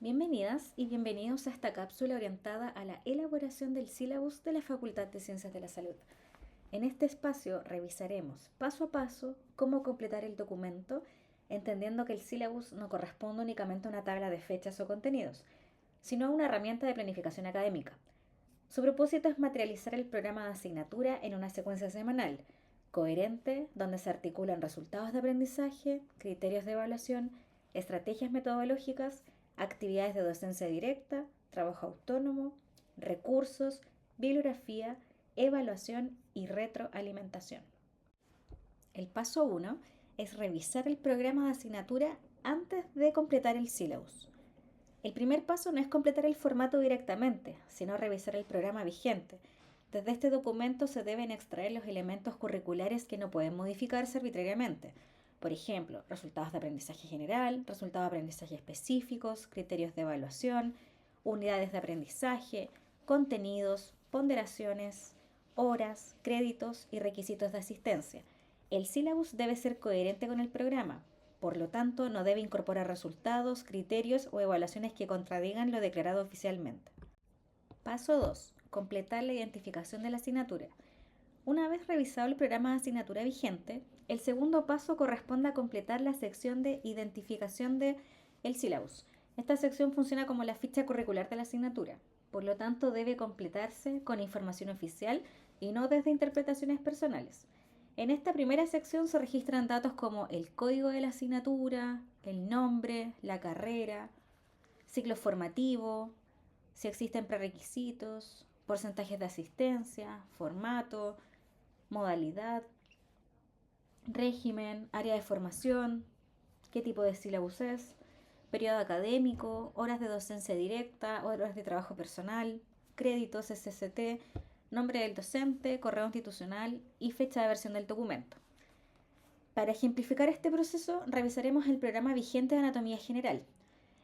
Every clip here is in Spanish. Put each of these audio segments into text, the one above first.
Bienvenidas y bienvenidos a esta cápsula orientada a la elaboración del sílabus de la Facultad de Ciencias de la Salud. En este espacio revisaremos paso a paso cómo completar el documento, entendiendo que el sílabus no corresponde únicamente a una tabla de fechas o contenidos, sino a una herramienta de planificación académica. Su propósito es materializar el programa de asignatura en una secuencia semanal, coherente, donde se articulan resultados de aprendizaje, criterios de evaluación, estrategias metodológicas, actividades de docencia directa, trabajo autónomo, recursos, bibliografía, evaluación y retroalimentación. El paso 1 es revisar el programa de asignatura antes de completar el sílabus. El primer paso no es completar el formato directamente, sino revisar el programa vigente. Desde este documento se deben extraer los elementos curriculares que no pueden modificarse arbitrariamente. Por ejemplo, resultados de aprendizaje general, resultados de aprendizaje específicos, criterios de evaluación, unidades de aprendizaje, contenidos, ponderaciones, horas, créditos y requisitos de asistencia. El sílabus debe ser coherente con el programa, por lo tanto, no debe incorporar resultados, criterios o evaluaciones que contradigan lo declarado oficialmente. Paso 2. Completar la identificación de la asignatura. Una vez revisado el programa de asignatura vigente, el segundo paso corresponde a completar la sección de identificación del sílabus. Esta sección funciona como la ficha curricular de la asignatura, por lo tanto debe completarse con información oficial y no desde interpretaciones personales. En esta primera sección se registran datos como el código de la asignatura, el nombre, la carrera, ciclo formativo, si existen prerequisitos, porcentajes de asistencia, formato, modalidad, régimen, área de formación, qué tipo de sílabus es, periodo académico, horas de docencia directa, horas de trabajo personal, créditos SST, nombre del docente, correo institucional y fecha de versión del documento. Para ejemplificar este proceso, revisaremos el programa vigente de Anatomía General.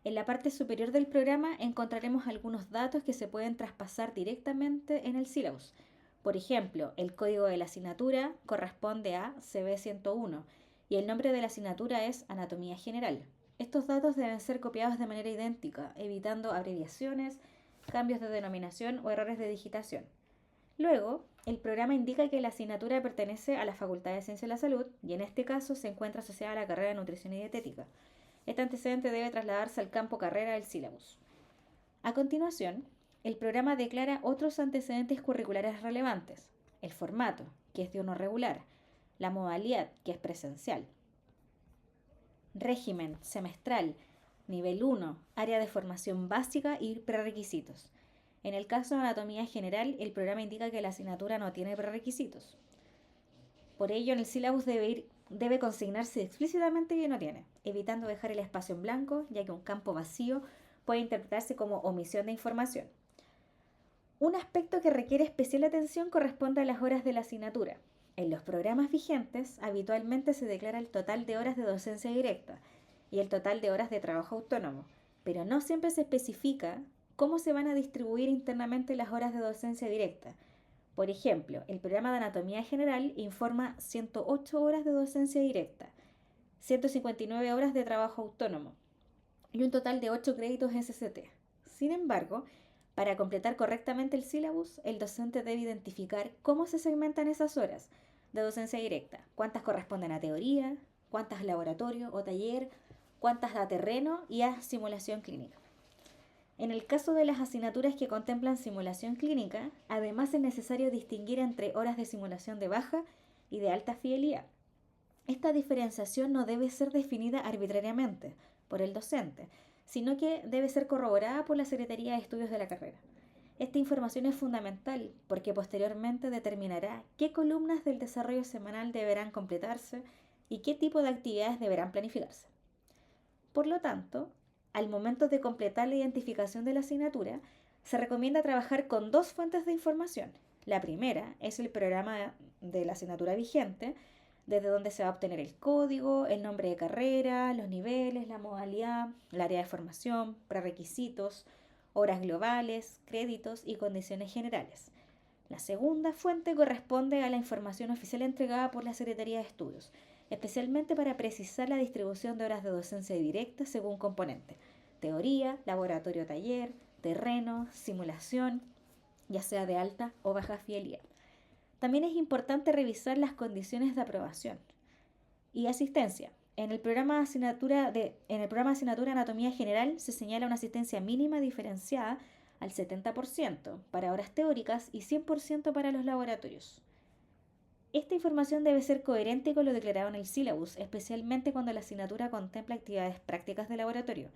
En la parte superior del programa encontraremos algunos datos que se pueden traspasar directamente en el sílabus. Por ejemplo, el código de la asignatura corresponde a CB101 y el nombre de la asignatura es Anatomía General. Estos datos deben ser copiados de manera idéntica, evitando abreviaciones, cambios de denominación o errores de digitación. Luego, el programa indica que la asignatura pertenece a la Facultad de Ciencias de la Salud y en este caso se encuentra asociada a la carrera de Nutrición y Dietética. Este antecedente debe trasladarse al campo carrera del sílabus. A continuación, el programa declara otros antecedentes curriculares relevantes: el formato, que es de uno regular, la modalidad, que es presencial, régimen semestral, nivel 1, área de formación básica y prerequisitos. En el caso de Anatomía General, el programa indica que la asignatura no tiene prerequisitos. Por ello, en el sílabus debe consignarse explícitamente que no tiene, evitando dejar el espacio en blanco, ya que un campo vacío puede interpretarse como omisión de información. Un aspecto que requiere especial atención corresponde a las horas de la asignatura. En los programas vigentes, habitualmente se declara el total de horas de docencia directa y el total de horas de trabajo autónomo, pero no siempre se especifica cómo se van a distribuir internamente las horas de docencia directa. Por ejemplo, el programa de Anatomía General informa 108 horas de docencia directa, 159 horas de trabajo autónomo y un total de 8 créditos SST. Sin embargo, para completar correctamente el sílabus, el docente debe identificar cómo se segmentan esas horas de docencia directa, cuántas corresponden a teoría, cuántas a laboratorio o taller, cuántas a terreno y a simulación clínica. En el caso de las asignaturas que contemplan simulación clínica, además es necesario distinguir entre horas de simulación de baja y de alta fidelidad. Esta diferenciación no debe ser definida arbitrariamente por el docente, sino que debe ser corroborada por la Secretaría de Estudios de la carrera. Esta información es fundamental porque posteriormente determinará qué columnas del desarrollo semanal deberán completarse y qué tipo de actividades deberán planificarse. Por lo tanto, al momento de completar la identificación de la asignatura, se recomienda trabajar con dos fuentes de información. La primera es el programa de la asignatura vigente, desde donde se va a obtener el código, el nombre de carrera, los niveles, la modalidad, el área de formación, prerequisitos, horas globales, créditos y condiciones generales. La segunda fuente corresponde a la información oficial entregada por la Secretaría de Estudios, especialmente para precisar la distribución de horas de docencia directa según componente. teoría, laboratorio taller, terreno, simulación, ya sea de alta o baja fidelidad. También es importante revisar las condiciones de aprobación y asistencia. En el programa de asignatura Anatomía General se señala una asistencia mínima diferenciada al 70% para horas teóricas y 100% para los laboratorios. Esta información debe ser coherente con lo declarado en el sílabus, especialmente cuando la asignatura contempla actividades prácticas de laboratorio,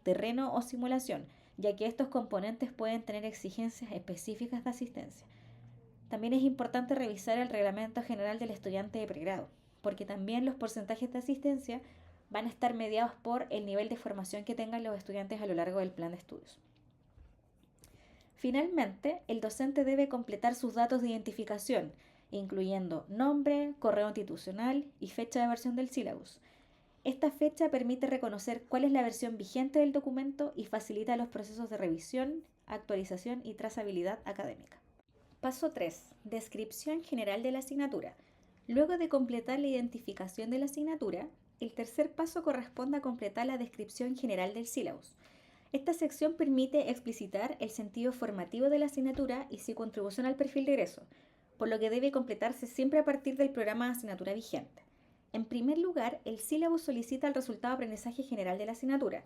terreno o simulación, ya que estos componentes pueden tener exigencias específicas de asistencia. También es importante revisar el reglamento general del estudiante de pregrado, porque también los porcentajes de asistencia van a estar mediados por el nivel de formación que tengan los estudiantes a lo largo del plan de estudios. Finalmente, el docente debe completar sus datos de identificación, incluyendo nombre, correo institucional y fecha de versión del sílabus. Esta fecha permite reconocer cuál es la versión vigente del documento y facilita los procesos de revisión, actualización y trazabilidad académica. Paso 3. Descripción general de la asignatura. Luego de completar la identificación de la asignatura, el tercer paso corresponde a completar la descripción general del sílabus. Esta sección permite explicitar el sentido formativo de la asignatura y su contribución al perfil de egreso, por lo que debe completarse siempre a partir del programa de asignatura vigente. En primer lugar, el sílabus solicita el resultado de aprendizaje general de la asignatura.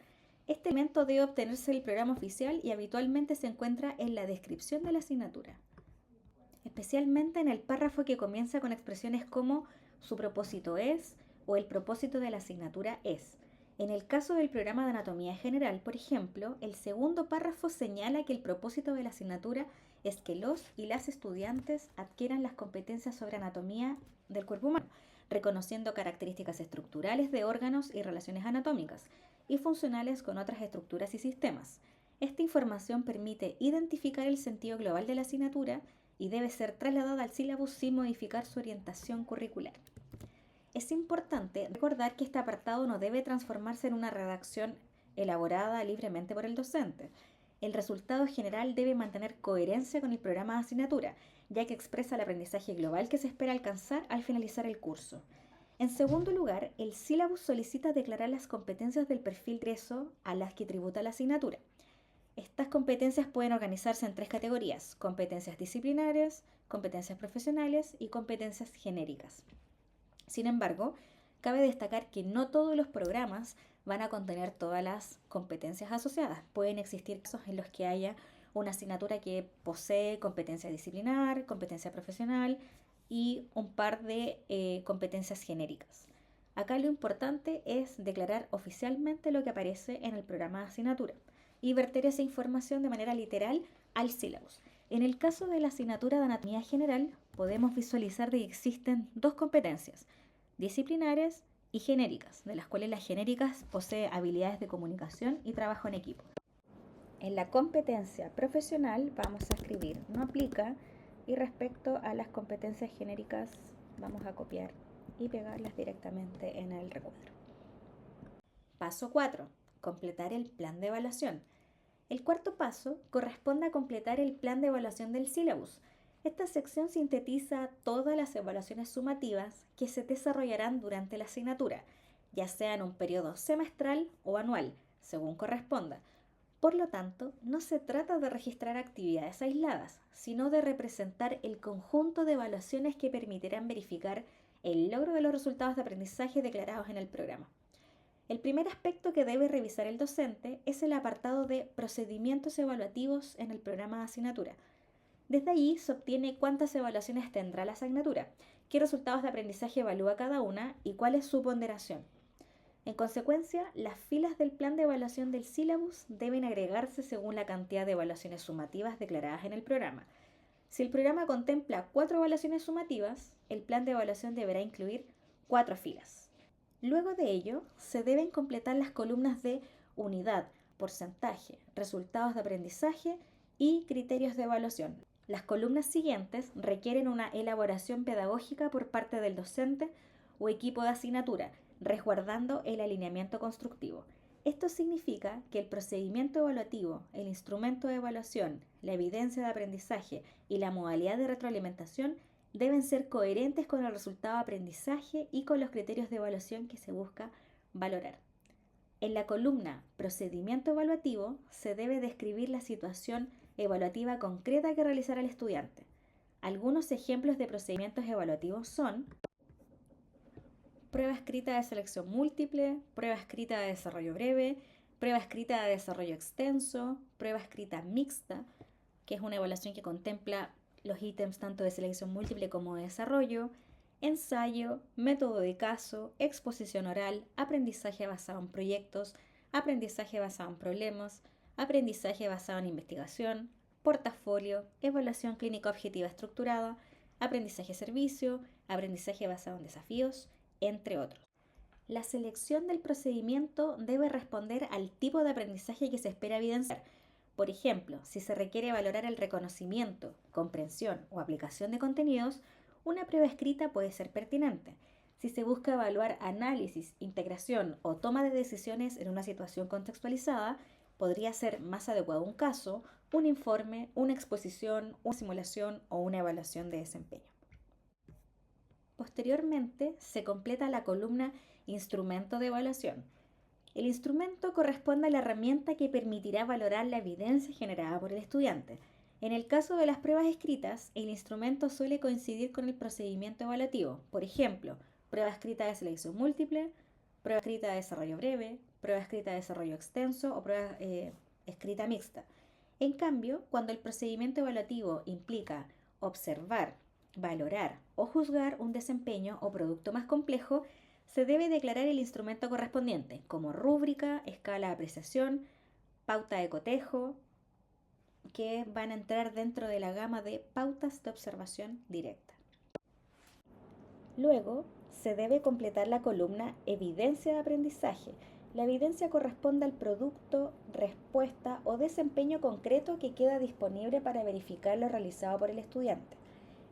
Este elemento debe obtenerse del programa oficial y habitualmente se encuentra en la descripción de la asignatura, especialmente en el párrafo que comienza con expresiones como su propósito es o el propósito de la asignatura es. En el caso del programa de anatomía general, por ejemplo, el segundo párrafo señala que el propósito de la asignatura es que los y las estudiantes adquieran las competencias sobre anatomía del cuerpo humano, reconociendo características estructurales de órganos y relaciones anatómicas y funcionales con otras estructuras y sistemas. Esta información permite identificar el sentido global de la asignatura y debe ser trasladada al sílabus sin modificar su orientación curricular. Es importante recordar que este apartado no debe transformarse en una redacción elaborada libremente por el docente. El resultado general debe mantener coherencia con el programa de asignatura, ya que expresa el aprendizaje global que se espera alcanzar al finalizar el curso. En segundo lugar, el sílabus solicita declarar las competencias del perfil de egreso a las que tributa la asignatura. Estas competencias pueden organizarse en 3 categorías: competencias disciplinarias, competencias profesionales y competencias genéricas. Sin embargo, cabe destacar que no todos los programas van a contener todas las competencias asociadas. Pueden existir casos en los que haya una asignatura que posee competencia disciplinar, competencia profesional y un par de competencias genéricas. Acá lo importante es declarar oficialmente lo que aparece en el programa de asignatura y verter esa información de manera literal al sílabus. En el caso de la asignatura de anatomía general, podemos visualizar que existen 2 competencias, disciplinares y genéricas, de las cuales las genéricas poseen habilidades de comunicación y trabajo en equipo. En la competencia profesional vamos a escribir no aplica y respecto a las competencias genéricas vamos a copiar y pegarlas directamente en el recuadro. Paso 4. Completar el plan de evaluación. El cuarto paso corresponde a completar el plan de evaluación del sílabus. Esta sección sintetiza todas las evaluaciones sumativas que se desarrollarán durante la asignatura, ya sea en un periodo semestral o anual, según corresponda. Por lo tanto, no se trata de registrar actividades aisladas, sino de representar el conjunto de evaluaciones que permitirán verificar el logro de los resultados de aprendizaje declarados en el programa. El primer aspecto que debe revisar el docente es el apartado de procedimientos evaluativos en el programa de asignatura. Desde allí se obtiene cuántas evaluaciones tendrá la asignatura, qué resultados de aprendizaje evalúa cada una y cuál es su ponderación. En consecuencia, las filas del plan de evaluación del sílabus deben agregarse según la cantidad de evaluaciones sumativas declaradas en el programa. Si el programa contempla 4 evaluaciones sumativas, el plan de evaluación deberá incluir 4 filas. Luego de ello, se deben completar las columnas de unidad, porcentaje, resultados de aprendizaje y criterios de evaluación. Las columnas siguientes requieren una elaboración pedagógica por parte del docente o equipo de asignatura, resguardando el alineamiento constructivo. Esto significa que el procedimiento evaluativo, el instrumento de evaluación, la evidencia de aprendizaje y la modalidad de retroalimentación deben ser coherentes con el resultado de aprendizaje y con los criterios de evaluación que se busca valorar. En la columna Procedimiento evaluativo se debe describir la situación evaluativa concreta que realizará el estudiante. Algunos ejemplos de procedimientos evaluativos son prueba escrita de selección múltiple, prueba escrita de desarrollo breve, prueba escrita de desarrollo extenso, prueba escrita mixta, que es una evaluación que contempla los ítems tanto de selección múltiple como de desarrollo, ensayo, método de caso, exposición oral, aprendizaje basado en proyectos, aprendizaje basado en problemas, aprendizaje basado en investigación, portafolio, evaluación clínica objetiva estructurada, aprendizaje servicio, aprendizaje basado en desafíos, entre otros. La selección del procedimiento debe responder al tipo de aprendizaje que se espera evidenciar. Por ejemplo, si se requiere valorar el reconocimiento, comprensión o aplicación de contenidos, una prueba escrita puede ser pertinente. Si se busca evaluar análisis, integración o toma de decisiones en una situación contextualizada, podría ser más adecuado un caso, un informe, una exposición, una simulación o una evaluación de desempeño. Posteriormente, se completa la columna Instrumento de evaluación. El instrumento corresponde a la herramienta que permitirá valorar la evidencia generada por el estudiante. En el caso de las pruebas escritas, el instrumento suele coincidir con el procedimiento evaluativo. Por ejemplo, prueba escrita de selección múltiple, prueba escrita de desarrollo breve, prueba escrita de desarrollo extenso o prueba escrita mixta. En cambio, cuando el procedimiento evaluativo implica observar, valorar o juzgar un desempeño o producto más complejo, se debe declarar el instrumento correspondiente, como rúbrica, escala de apreciación, pauta de cotejo, que van a entrar dentro de la gama de pautas de observación directa. Luego, se debe completar la columna Evidencia de aprendizaje. La evidencia corresponde al producto, respuesta o desempeño concreto que queda disponible para verificar lo realizado por el estudiante.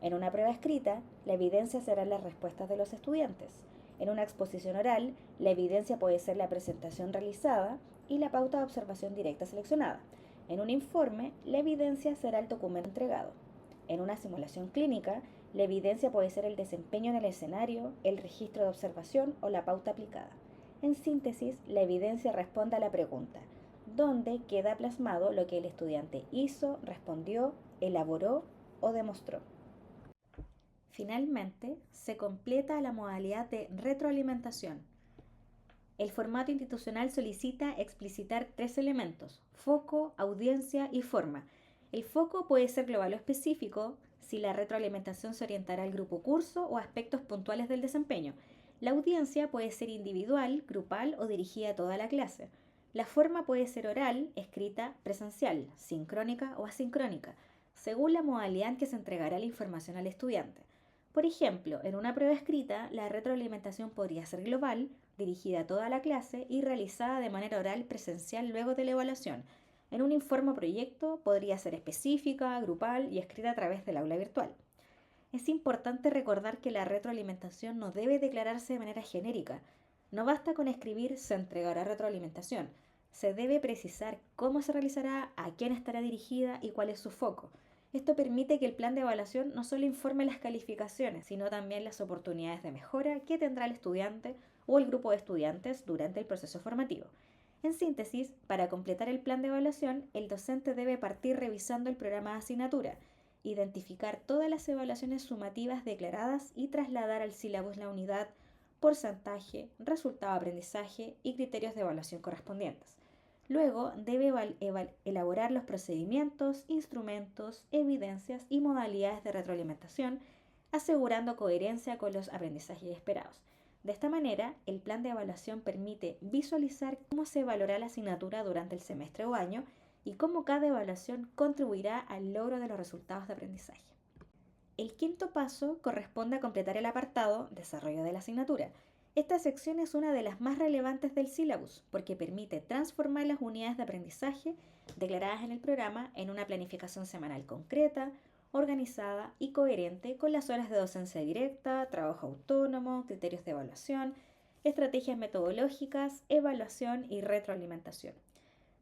En una prueba escrita, la evidencia serán las respuestas de los estudiantes. En una exposición oral, la evidencia puede ser la presentación realizada y la pauta de observación directa seleccionada. En un informe, la evidencia será el documento entregado. En una simulación clínica, la evidencia puede ser el desempeño en el escenario, el registro de observación o la pauta aplicada. En síntesis, la evidencia responde a la pregunta, ¿dónde queda plasmado lo que el estudiante hizo, respondió, elaboró o demostró? Finalmente, se completa la modalidad de retroalimentación. El formato institucional solicita explicitar 3 elementos: foco, audiencia y forma. El foco puede ser global o específico, si la retroalimentación se orientará al grupo curso o aspectos puntuales del desempeño. La audiencia puede ser individual, grupal o dirigida a toda la clase. La forma puede ser oral, escrita, presencial, sincrónica o asincrónica, según la modalidad en que se entregará la información al estudiante. Por ejemplo, en una prueba escrita, la retroalimentación podría ser global, dirigida a toda la clase y realizada de manera oral presencial luego de la evaluación. En un informe o proyecto podría ser específica, grupal y escrita a través del aula virtual. Es importante recordar que la retroalimentación no debe declararse de manera genérica. No basta con escribir "se entregará retroalimentación". Se debe precisar cómo se realizará, a quién estará dirigida y cuál es su foco. Esto permite que el plan de evaluación no solo informe las calificaciones, sino también las oportunidades de mejora que tendrá el estudiante o el grupo de estudiantes durante el proceso formativo. En síntesis, para completar el plan de evaluación, el docente debe partir revisando el programa de asignatura, identificar todas las evaluaciones sumativas declaradas y trasladar al sílabus la unidad, porcentaje, resultado de aprendizaje y criterios de evaluación correspondientes. Luego debe elaborar los procedimientos, instrumentos, evidencias y modalidades de retroalimentación, asegurando coherencia con los aprendizajes esperados. De esta manera, el plan de evaluación permite visualizar cómo se evaluará la asignatura durante el semestre o año y cómo cada evaluación contribuirá al logro de los resultados de aprendizaje. El quinto paso corresponde a completar el apartado Desarrollo de la asignatura. Esta sección es una de las más relevantes del sílabus porque permite transformar las unidades de aprendizaje declaradas en el programa en una planificación semanal concreta, organizada y coherente con las horas de docencia directa, trabajo autónomo, criterios de evaluación, estrategias metodológicas, evaluación y retroalimentación.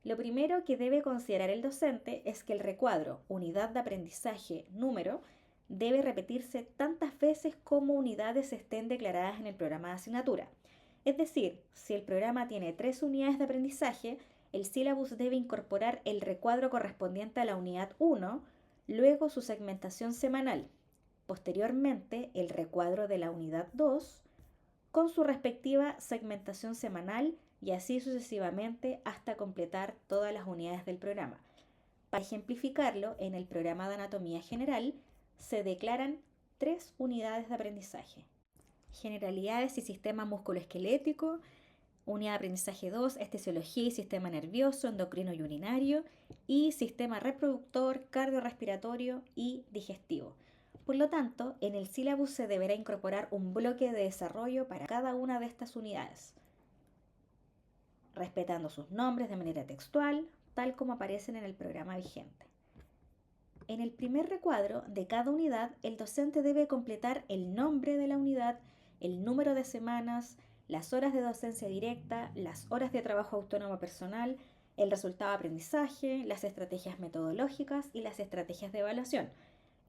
Lo primero que debe considerar el docente es que el recuadro unidad de aprendizaje número debe repetirse tantas veces como unidades estén declaradas en el programa de asignatura. Es decir, si el programa tiene 3 unidades de aprendizaje, el sílabus debe incorporar el recuadro correspondiente a la unidad 1, luego su segmentación semanal, posteriormente el recuadro de la unidad 2, con su respectiva segmentación semanal y así sucesivamente hasta completar todas las unidades del programa. Para ejemplificarlo, en el programa de anatomía general se declaran 3 unidades de aprendizaje: generalidades y sistema musculoesquelético, unidad de aprendizaje 2, estesiología y sistema nervioso, endocrino y urinario, y sistema reproductor, cardiorrespiratorio y digestivo. Por lo tanto, en el sílabus se deberá incorporar un bloque de desarrollo para cada una de estas unidades, respetando sus nombres de manera textual, tal como aparecen en el programa vigente. En el primer recuadro de cada unidad, el docente debe completar el nombre de la unidad, el número de semanas, las horas de docencia directa, las horas de trabajo autónomo personal, el resultado de aprendizaje, las estrategias metodológicas y las estrategias de evaluación.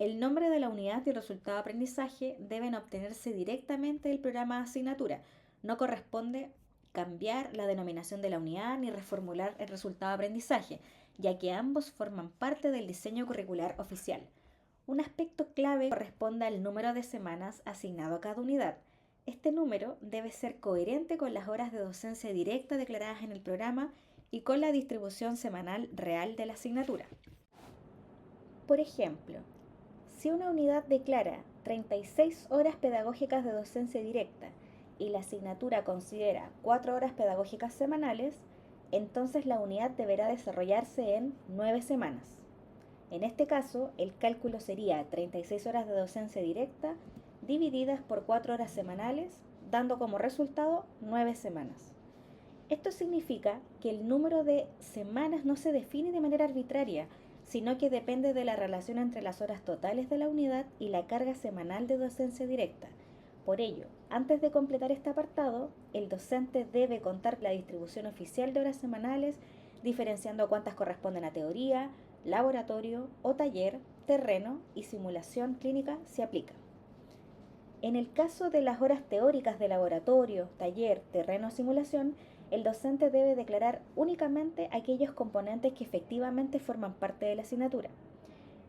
El nombre de la unidad y el resultado de aprendizaje deben obtenerse directamente del programa de asignatura. No corresponde cambiar la denominación de la unidad ni reformular el resultado de aprendizaje, ya que ambos forman parte del diseño curricular oficial. Un aspecto clave corresponde al número de semanas asignado a cada unidad. Este número debe ser coherente con las horas de docencia directa declaradas en el programa y con la distribución semanal real de la asignatura. Por ejemplo, si una unidad declara 36 horas pedagógicas de docencia directa y la asignatura considera 4 horas pedagógicas semanales, entonces la unidad deberá desarrollarse en 9 semanas. En este caso, el cálculo sería 36 horas de docencia directa divididas por 4 horas semanales, dando como resultado 9 semanas. Esto significa que el número de semanas no se define de manera arbitraria, sino que depende de la relación entre las horas totales de la unidad y la carga semanal de docencia directa. Por ello, antes de completar este apartado, el docente debe contar la distribución oficial de horas semanales, diferenciando cuántas corresponden a teoría, laboratorio o taller, terreno y simulación clínica si aplica. En el caso de las horas teóricas de laboratorio, taller, terreno o simulación, el docente debe declarar únicamente aquellos componentes que efectivamente forman parte de la asignatura.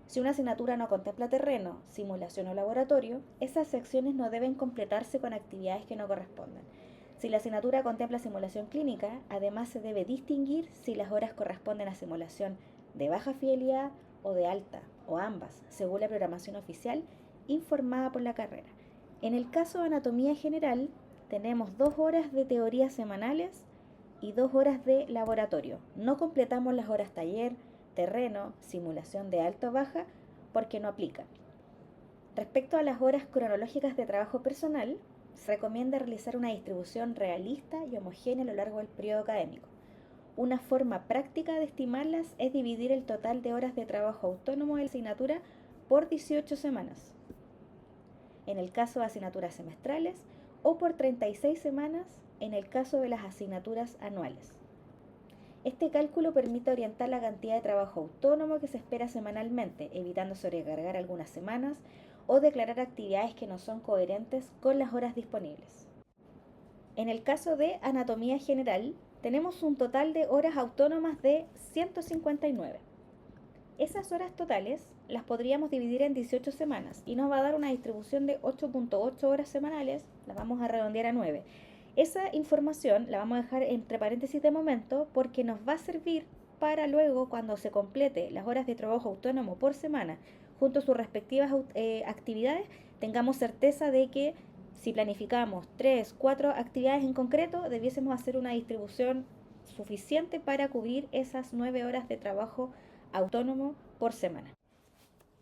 Si una asignatura no contempla terreno, simulación o laboratorio, esas secciones no deben completarse con actividades que no correspondan. Si la asignatura contempla simulación clínica, además se debe distinguir si las horas corresponden a simulación de baja fidelidad o de alta, o ambas, según la programación oficial informada por la carrera. En el caso de anatomía general, tenemos 2 horas de teoría semanales y 2 horas de laboratorio. No completamos las horas taller, terreno, simulación de alta o baja, porque no aplican. Respecto a las horas cronológicas de trabajo personal, se recomienda realizar una distribución realista y homogénea a lo largo del periodo académico. Una forma práctica de estimarlas es dividir el total de horas de trabajo autónomo de la asignatura por 18 semanas, en el caso de asignaturas semestrales, o por 36 semanas en el caso de las asignaturas anuales. Este cálculo permite orientar la cantidad de trabajo autónomo que se espera semanalmente, evitando sobrecargar algunas semanas o declarar actividades que no son coherentes con las horas disponibles. En el caso de anatomía general, tenemos un total de horas autónomas de 159. Esas horas totales las podríamos dividir en 18 semanas y nos va a dar una distribución de 8.8 horas semanales, las vamos a redondear a 9. Esa información la vamos a dejar entre paréntesis de momento porque nos va a servir para luego, cuando se complete las horas de trabajo autónomo por semana junto a sus respectivas actividades, tengamos certeza de que si planificamos 3, 4 actividades en concreto, debiésemos hacer una distribución suficiente para cubrir esas 9 horas de trabajo autónomo por semana.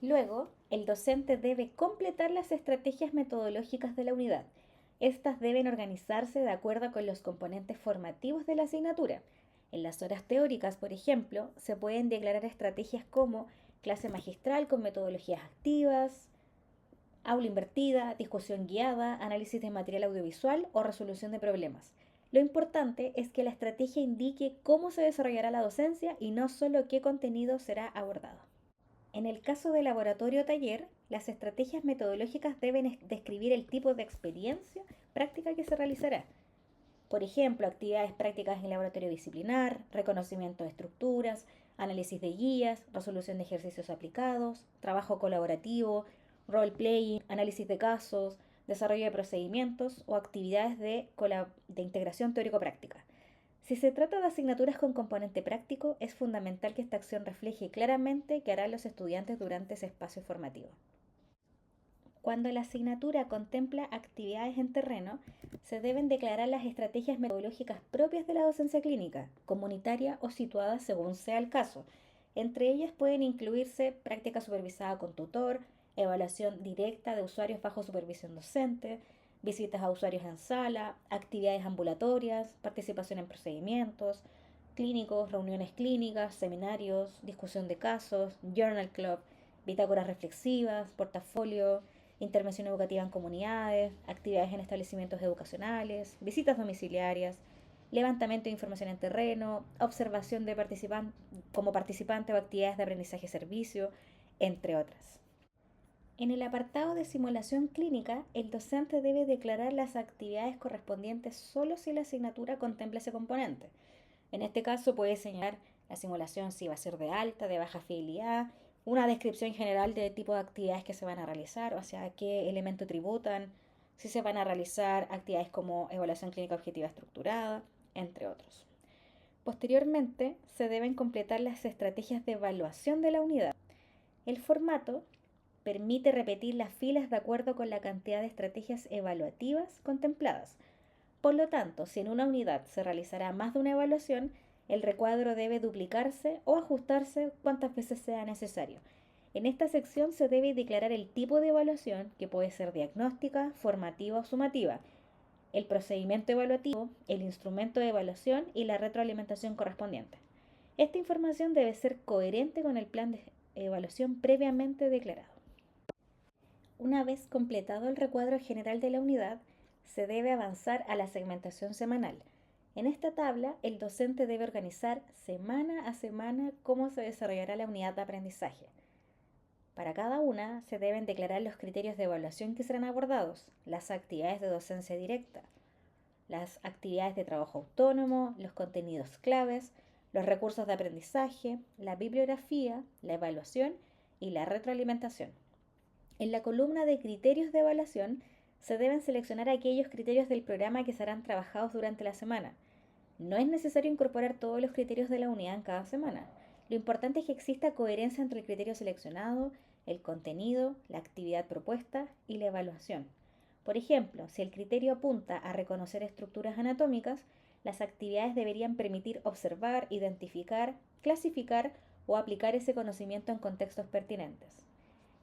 Luego, el docente debe completar las estrategias metodológicas de la unidad. Estas deben organizarse de acuerdo con los componentes formativos de la asignatura. En las horas teóricas, por ejemplo, se pueden declarar estrategias como clase magistral con metodologías activas, aula invertida, discusión guiada, análisis de material audiovisual o resolución de problemas. Lo importante es que la estrategia indique cómo se desarrollará la docencia y no solo qué contenido será abordado. En el caso de laboratorio o taller, las estrategias metodológicas deben describir el tipo de experiencia práctica que se realizará. Por ejemplo, actividades prácticas en laboratorio disciplinar, reconocimiento de estructuras, análisis de guías, resolución de ejercicios aplicados, trabajo colaborativo, role-playing, análisis de casos, desarrollo de procedimientos o actividades de integración teórico-práctica. Si se trata de asignaturas con componente práctico, es fundamental que esta acción refleje claramente qué harán los estudiantes durante ese espacio formativo. Cuando la asignatura contempla actividades en terreno, se deben declarar las estrategias metodológicas propias de la docencia clínica, comunitaria o situada según sea el caso. Entre ellas pueden incluirse práctica supervisada con tutor, evaluación directa de usuarios bajo supervisión docente, visitas a usuarios en sala, actividades ambulatorias, participación en procedimientos clínicos, reuniones clínicas, seminarios, discusión de casos, journal club, bitácoras reflexivas, portafolio, intervención educativa en comunidades, actividades en establecimientos educacionales, visitas domiciliarias, levantamiento de información en terreno, observación de como participante o actividades de aprendizaje-servicio, entre otras. En el apartado de simulación clínica, el docente debe declarar las actividades correspondientes solo si la asignatura contempla ese componente. En este caso puede señalar la simulación si va a ser de alta, de baja fidelidad, una descripción general de tipo de actividades que se van a realizar, o sea, qué elemento tributan, si se van a realizar actividades como evaluación clínica objetiva estructurada, entre otros. Posteriormente, se deben completar las estrategias de evaluación de la unidad. El formato permite repetir las filas de acuerdo con la cantidad de estrategias evaluativas contempladas. Por lo tanto, si en una unidad se realizará más de una evaluación, el recuadro debe duplicarse o ajustarse cuantas veces sea necesario. En esta sección se debe declarar el tipo de evaluación, que puede ser diagnóstica, formativa o sumativa, el procedimiento evaluativo, el instrumento de evaluación y la retroalimentación correspondiente. Esta información debe ser coherente con el plan de evaluación previamente declarado. Una vez completado el recuadro general de la unidad, se debe avanzar a la segmentación semanal. En esta tabla, el docente debe organizar semana a semana cómo se desarrollará la unidad de aprendizaje. Para cada una se deben declarar los criterios de evaluación que serán abordados, las actividades de docencia directa, las actividades de trabajo autónomo, los contenidos claves, los recursos de aprendizaje, la bibliografía, la evaluación y la retroalimentación. En la columna de criterios de evaluación se deben seleccionar aquellos criterios del programa que serán trabajados durante la semana. No es necesario incorporar todos los criterios de la unidad en cada semana. Lo importante es que exista coherencia entre el criterio seleccionado, el contenido, la actividad propuesta y la evaluación. Por ejemplo, si el criterio apunta a reconocer estructuras anatómicas, las actividades deberían permitir observar, identificar, clasificar o aplicar ese conocimiento en contextos pertinentes.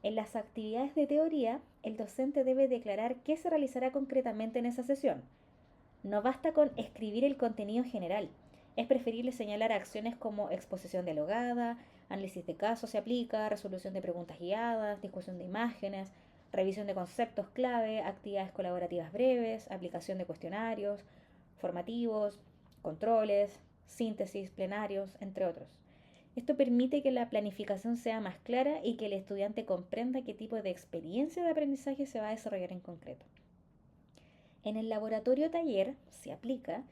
En las actividades de teoría, el docente debe declarar qué se realizará concretamente en esa sesión. No basta con escribir el contenido general. Es preferible señalar acciones como exposición dialogada, análisis de casos se aplica, resolución de preguntas guiadas, discusión de imágenes, revisión de conceptos clave, actividades colaborativas breves, aplicación de cuestionarios, formativos, controles, síntesis, plenarios, entre otros. Esto permite que la planificación sea más clara y que el estudiante comprenda qué tipo de experiencia de aprendizaje se va a desarrollar en concreto. En el laboratorio taller, se aplica,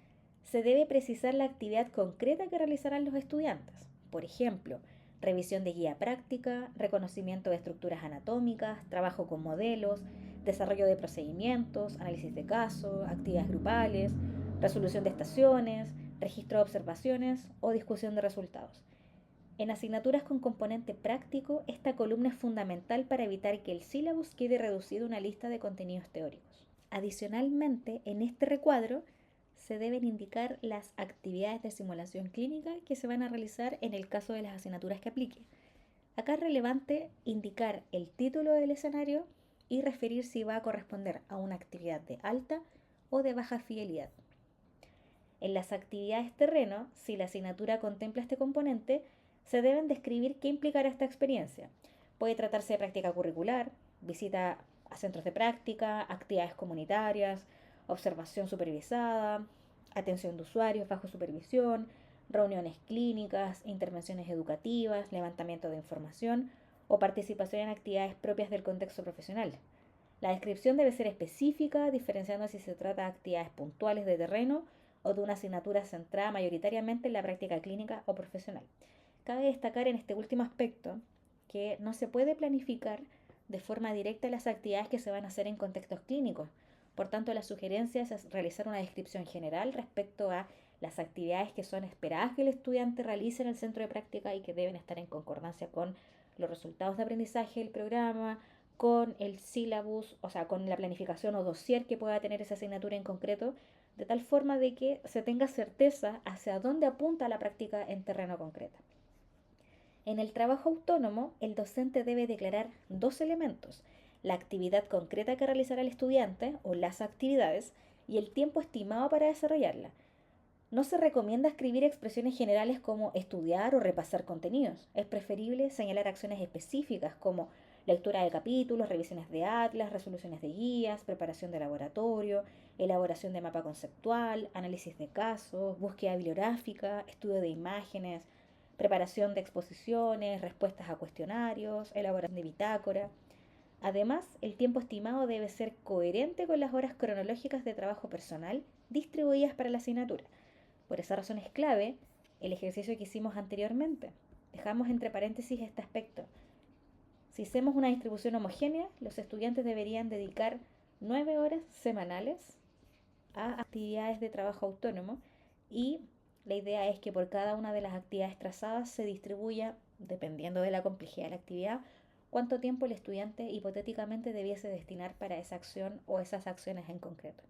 se debe precisar la actividad concreta que realizarán los estudiantes. Por ejemplo, revisión de guía práctica, reconocimiento de estructuras anatómicas, trabajo con modelos, desarrollo de procedimientos, análisis de casos, actividades grupales, resolución de estaciones, registro de observaciones o discusión de resultados. En asignaturas con componente práctico, esta columna es fundamental para evitar que el sílabus quede reducido a una lista de contenidos teóricos. Adicionalmente, en este recuadro se deben indicar las actividades de simulación clínica que se van a realizar en el caso de las asignaturas que aplique. Acá es relevante indicar el título del escenario y referir si va a corresponder a una actividad de alta o de baja fidelidad. En las actividades terreno, si la asignatura contempla este componente, se deben describir qué implicará esta experiencia. Puede tratarse de práctica curricular, visita a centros de práctica, actividades comunitarias, observación supervisada, atención de usuarios bajo supervisión, reuniones clínicas, intervenciones educativas, levantamiento de información o participación en actividades propias del contexto profesional. La descripción debe ser específica, diferenciando si se trata de actividades puntuales de terreno o de una asignatura centrada mayoritariamente en la práctica clínica o profesional. Cabe destacar en este último aspecto que no se puede planificar de forma directa las actividades que se van a hacer en contextos clínicos. Por tanto, la sugerencia es realizar una descripción general respecto a las actividades que son esperadas que el estudiante realice en el centro de práctica y que deben estar en concordancia con los resultados de aprendizaje del programa, con el sílabus, o sea, con la planificación o dossier que pueda tener esa asignatura en concreto, de tal forma de que se tenga certeza hacia dónde apunta la práctica en terreno concreto. En el trabajo autónomo, el docente debe declarar dos elementos: la actividad concreta que realizará el estudiante o las actividades y el tiempo estimado para desarrollarla. No se recomienda escribir expresiones generales como estudiar o repasar contenidos. Es preferible señalar acciones específicas como lectura de capítulos, revisiones de atlas, resoluciones de guías, preparación de laboratorio, elaboración de mapa conceptual, análisis de casos, búsqueda bibliográfica, estudio de imágenes, preparación de exposiciones, respuestas a cuestionarios, elaboración de bitácora. Además, el tiempo estimado debe ser coherente con las horas cronológicas de trabajo personal distribuidas para la asignatura. Por esa razón es clave el ejercicio que hicimos anteriormente. Dejamos entre paréntesis este aspecto. Si hacemos una distribución homogénea, los estudiantes deberían dedicar 9 horas semanales a actividades de trabajo autónomo y la idea es que por cada una de las actividades trazadas se distribuya, dependiendo de la complejidad de la actividad, cuánto tiempo el estudiante hipotéticamente debiese destinar para esa acción o esas acciones en concreto.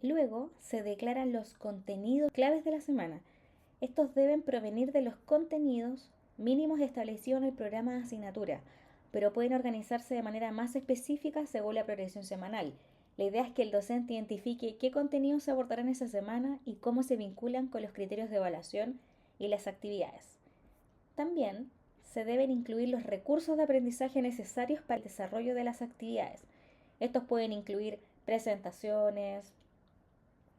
Luego se declaran los contenidos claves de la semana. Estos deben provenir de los contenidos mínimos establecidos en el programa de asignatura, pero pueden organizarse de manera más específica según la progresión semanal. La idea es que el docente identifique qué contenidos se abordarán esa semana y cómo se vinculan con los criterios de evaluación y las actividades. También se deben incluir los recursos de aprendizaje necesarios para el desarrollo de las actividades. Estos pueden incluir presentaciones,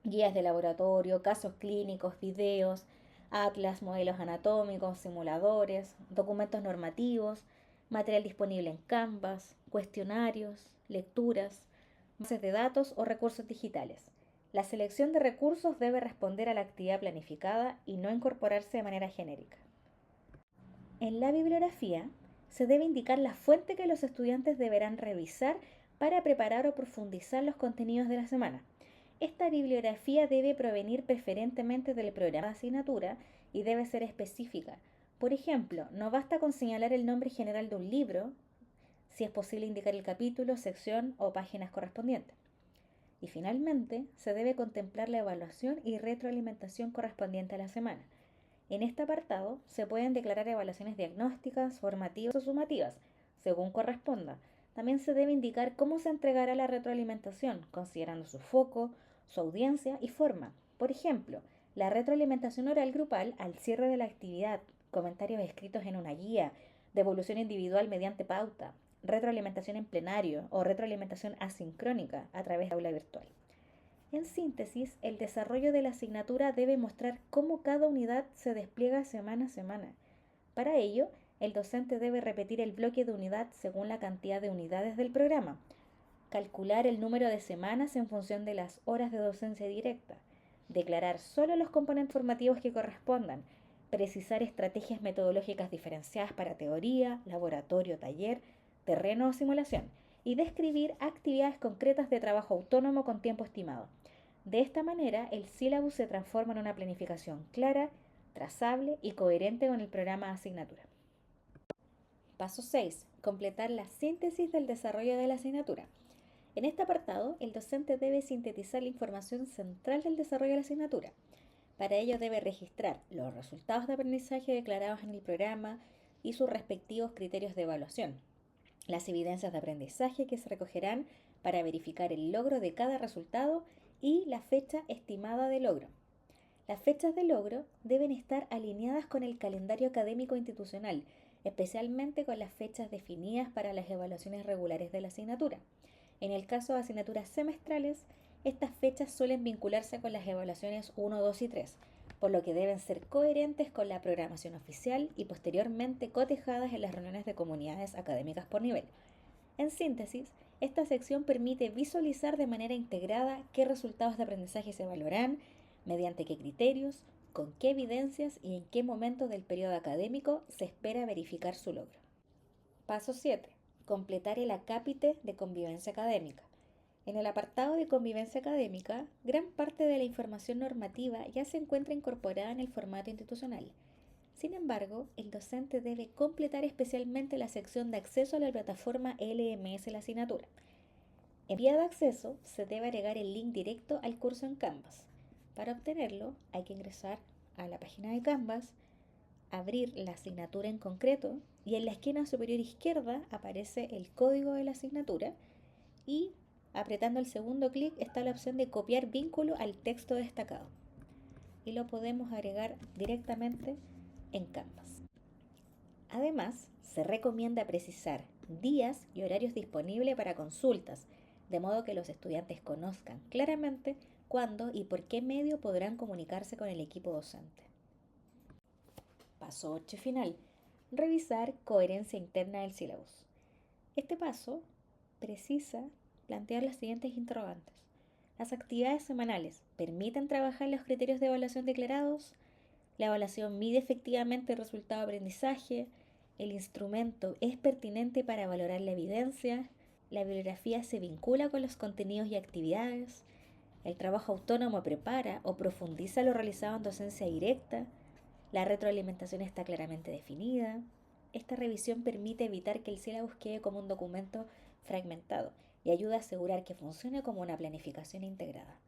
guías de laboratorio, casos clínicos, videos, atlas, modelos anatómicos, simuladores, documentos normativos, material disponible en Canvas, cuestionarios, lecturas, bases de datos o recursos digitales. La selección de recursos debe responder a la actividad planificada y no incorporarse de manera genérica. En la bibliografía se debe indicar la fuente que los estudiantes deberán revisar para preparar o profundizar los contenidos de la semana. Esta bibliografía debe provenir preferentemente del programa de asignatura y debe ser específica. Por ejemplo, no basta con señalar el nombre general de un libro, si es posible indicar el capítulo, sección o páginas correspondientes. Y finalmente, se debe contemplar la evaluación y retroalimentación correspondiente a la semana. En este apartado se pueden declarar evaluaciones diagnósticas, formativas o sumativas, según corresponda. También se debe indicar cómo se entregará la retroalimentación, considerando su foco, su audiencia y forma. Por ejemplo, la retroalimentación oral grupal al cierre de la actividad, comentarios escritos en una guía, devolución individual mediante pauta, retroalimentación en plenario o retroalimentación asincrónica a través de aula virtual. En síntesis, el desarrollo de la asignatura debe mostrar cómo cada unidad se despliega semana a semana. Para ello, el docente debe repetir el bloque de unidad según la cantidad de unidades del programa, calcular el número de semanas en función de las horas de docencia directa, declarar solo los componentes formativos que correspondan, precisar estrategias metodológicas diferenciadas para teoría, laboratorio, taller, terreno o simulación, y describir actividades concretas de trabajo autónomo con tiempo estimado. De esta manera, el sílabus se transforma en una planificación clara, trazable y coherente con el programa de asignatura. Paso 6. Completar la síntesis del desarrollo de la asignatura. En este apartado, el docente debe sintetizar la información central del desarrollo de la asignatura. Para ello debe registrar los resultados de aprendizaje declarados en el programa y sus respectivos criterios de evaluación, las evidencias de aprendizaje que se recogerán para verificar el logro de cada resultado y la fecha estimada de logro. Las fechas de logro deben estar alineadas con el calendario académico institucional, especialmente con las fechas definidas para las evaluaciones regulares de la asignatura. En el caso de asignaturas semestrales, estas fechas suelen vincularse con las evaluaciones 1, 2 y 3, por lo que deben ser coherentes con la programación oficial y posteriormente cotejadas en las reuniones de comunidades académicas por nivel. En síntesis, Esta sección permite visualizar de manera integrada qué resultados de aprendizaje se evaluarán, mediante qué criterios, con qué evidencias y en qué momento del periodo académico se espera verificar su logro. Paso 7. Completar el acápite de convivencia académica. En el apartado de convivencia académica, gran parte de la información normativa ya se encuentra incorporada en el formato institucional. Sin embargo, el docente debe completar especialmente la sección de acceso a la plataforma LMS de la asignatura. En vía de acceso se debe agregar el link directo al curso en Canvas. Para obtenerlo hay que ingresar a la página de Canvas, abrir la asignatura en concreto y en la esquina superior izquierda aparece el código de la asignatura y apretando el segundo clic está la opción de copiar vínculo al texto destacado y lo podemos agregar directamente en Canvas. Además, se recomienda precisar días y horarios disponibles para consultas, de modo que los estudiantes conozcan claramente cuándo y por qué medio podrán comunicarse con el equipo docente. Paso 8 final. Revisar coherencia interna del sílabus. Este paso precisa plantear las siguientes interrogantes. ¿Las actividades semanales permiten trabajar los criterios de evaluación declarados? ¿La evaluación mide efectivamente el resultado de aprendizaje? ¿El instrumento es pertinente para valorar la evidencia? ¿La bibliografía se vincula con los contenidos y actividades? ¿El trabajo autónomo prepara o profundiza lo realizado en docencia directa? ¿La retroalimentación está claramente definida? Esta revisión permite evitar que el sílabus quede como un documento fragmentado y ayuda a asegurar que funcione como una planificación integrada.